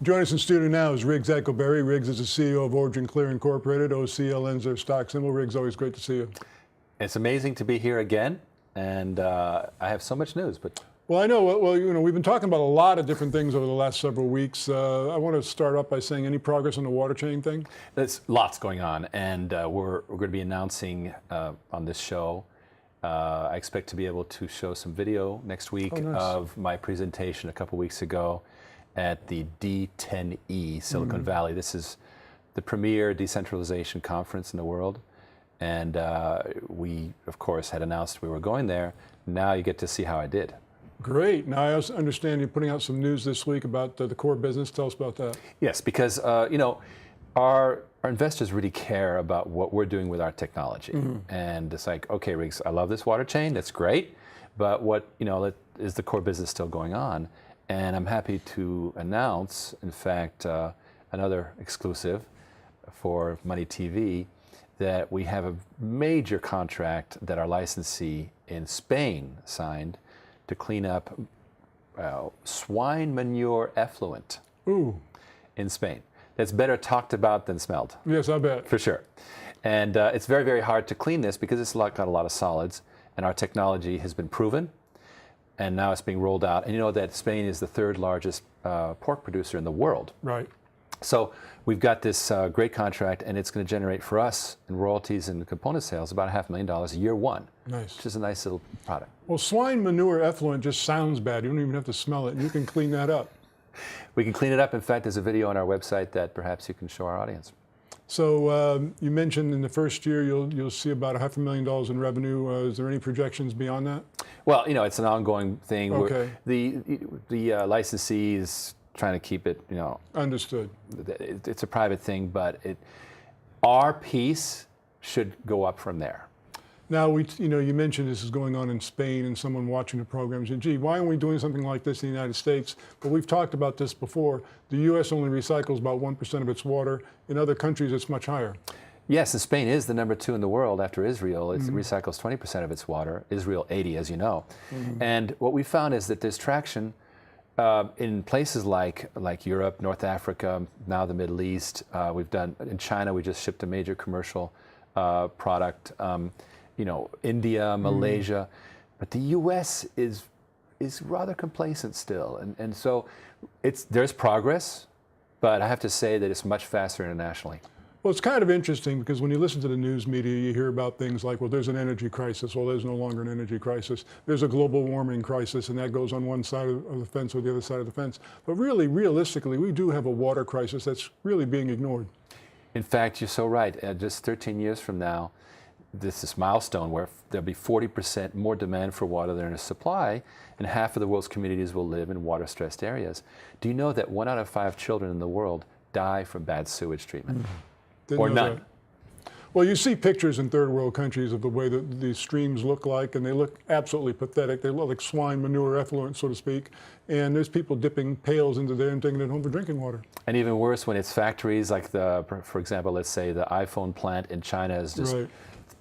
Joining us in studio now is Riggs Eckelberry. Riggs is the CEO of OriginClear Incorporated. OCLN's their stock symbol. Riggs, always great to see you. It's amazing to be here again, and I have so much news. But well, I know. Well, you know, we've been talking about a lot of different things over the last several weeks. I want to start off by saying, any progress on the water chain thing? There's lots going on, and we're going to be announcing on this show. I expect to be able to show some video next week of my presentation a couple weeks ago at the D10E Silicon Valley. This is the premier decentralization conference in the world. And we, of course, had announced we were going there. Now you get to see how I did. Great. Now I also understand you're putting out some news this week about the core business. Tell us about that. Yes, because you know, our investors really care about what we're doing with our technology. And it's like, okay, Riggs, I love this water chain. That's great. But what, you know, is the core business still going on? And I'm happy to announce, in fact, another exclusive for MoneyTV, that we have a major contract that our licensee in Spain signed to clean up swine manure effluent in Spain. That's better talked about than smelled. Yes, I bet. For sure. And it's very, very hard to clean this because it's got a lot of solids, and our technology has been proven, and now it's being rolled out. And you know that Spain is the third largest pork producer in the world. Right. So we've got this great contract, and it's going to generate for us in royalties and component sales about $500,000 year one. Nice. Which is a nice little product. Well, swine manure effluent just sounds bad. You don't even have to smell it, and you can clean that up. We can clean it up. In fact, there's a video on our website that perhaps you can show our audience. So you mentioned in the first year you'll see about $500,000 in revenue. Is there any projections beyond that? Well, you know, it's an ongoing thing. Okay. The licensee is trying to keep it, you know. Understood. It's a private thing, but our piece should go up from there. Now, you know, you mentioned this is going on in Spain, and someone watching the program said, gee, why aren't we doing something like this in the United States? But we've talked about this before. The U.S. only recycles about 1% of its water. In other countries, it's much higher. Yes, and Spain is the #2 in the world after Israel. It recycles 20% of its water, Israel 80%, as you know. And what we found is that there's traction in places like Europe, North Africa, now the Middle East. We've done, in China, we just shipped a major commercial product. You know, India, Malaysia, but the U.S. is rather complacent still, and so there's progress, but I have to say that it's much faster internationally. Well, it's kind of interesting because when you listen to the news media, you hear about things like, well, there's an energy crisis. Well, there's no longer an energy crisis. There's a global warming crisis, and that goes on one side of the fence or the other side of the fence. But really, realistically, we do have a water crisis that's really being ignored. In fact, you're so right. Just 13 years from now, this milestone where there'll be 40% more demand for water than is supply, and half of the world's communities will live in water-stressed areas. Do you know that 1 out of 5 children in the world die from bad sewage treatment? Or none? That. Well, you see pictures in third world countries of the way that these streams look like, and they look absolutely pathetic. They look like swine manure effluent, so to speak. And there's people dipping pails into there and taking it home for drinking water. And even worse when it's factories like for example, let's say the iPhone plant in China is just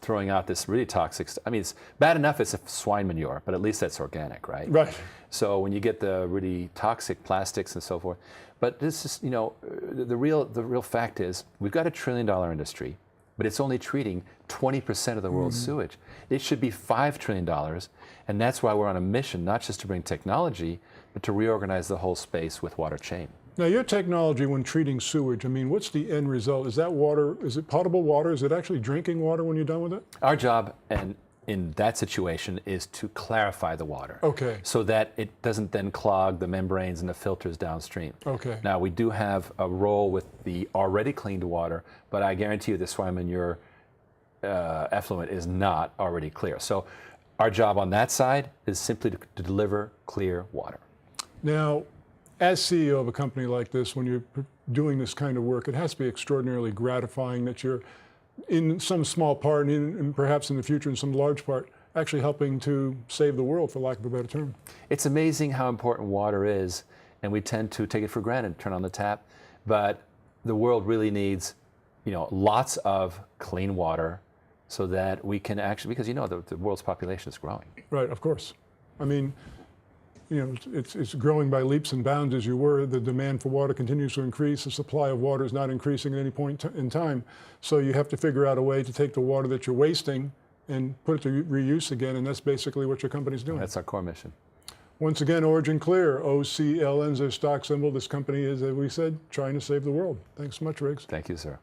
throwing out this really toxic stuff. I mean, it's bad enough it's a swine manure, but at least that's organic, right? Right. So when you get the really toxic plastics and so forth, but this is, you know, the real fact is we've got $1 trillion industry, but it's only treating 20% of the world's sewage. It should be $5 trillion, and that's why we're on a mission, not just to bring technology, but to reorganize the whole space with water chain. Now, your technology when treating sewage, I mean, what's the end result? Is that water, is it potable water? Is it actually drinking water when you're done with it? Our job in that situation is to clarify the water. Okay. So that it doesn't then clog the membranes and the filters downstream. Okay. Now, we do have a role with the already cleaned water, but I guarantee you the swine manure effluent is not already clear. So our job on that side is simply to deliver clear water. Now, as CEO of a company like this, when you're doing this kind of work, it has to be extraordinarily gratifying that you're, in some small part, and perhaps in the future in some large part, actually helping to save the world, for lack of a better term. It's amazing how important water is, and we tend to take it for granted, turn on the tap, but the world really needs, you know, lots of clean water so that we can actually, because you know the world's population is growing. Right, of course. I mean, it's growing by leaps and bounds as you were. The demand for water continues to increase. The supply of water is not increasing at any point in time. So you have to figure out a way to take the water that you're wasting and put it to reuse again, and that's basically what your company's doing. That's our core mission. Once again, OriginClear, OCLN is their stock symbol. This company is, as we said, trying to save the world. Thanks so much, Riggs. Thank you, sir.